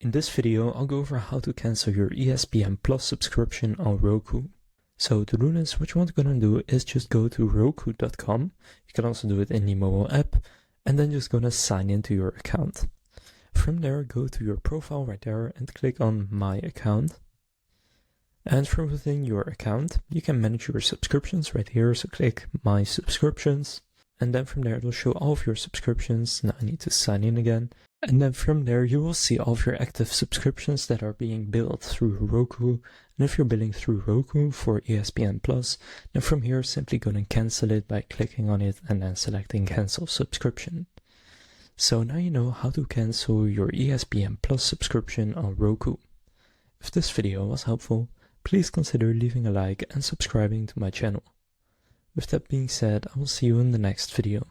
In this video, I'll go over how to cancel your ESPN Plus subscription on Roku. So to do this, what you want to go and do is just go to Roku.com. You can also do it in the mobile app, and then just gonna sign into your account. From there, go to your profile right there and click on My Account. And from within your account, you can manage your subscriptions right here. So click My Subscriptions. And then from there, it will show all of your subscriptions. Now I need to sign in again. And then from there, you will see all of your active subscriptions that are being billed through Roku. And if you're billing through Roku for ESPN Plus, then from here, simply go and cancel it by clicking on it and then selecting Cancel Subscription. So now you know how to cancel your ESPN Plus subscription on Roku. If this video was helpful, please consider leaving a like and subscribing to my channel. With that being said, I will see you in the next video.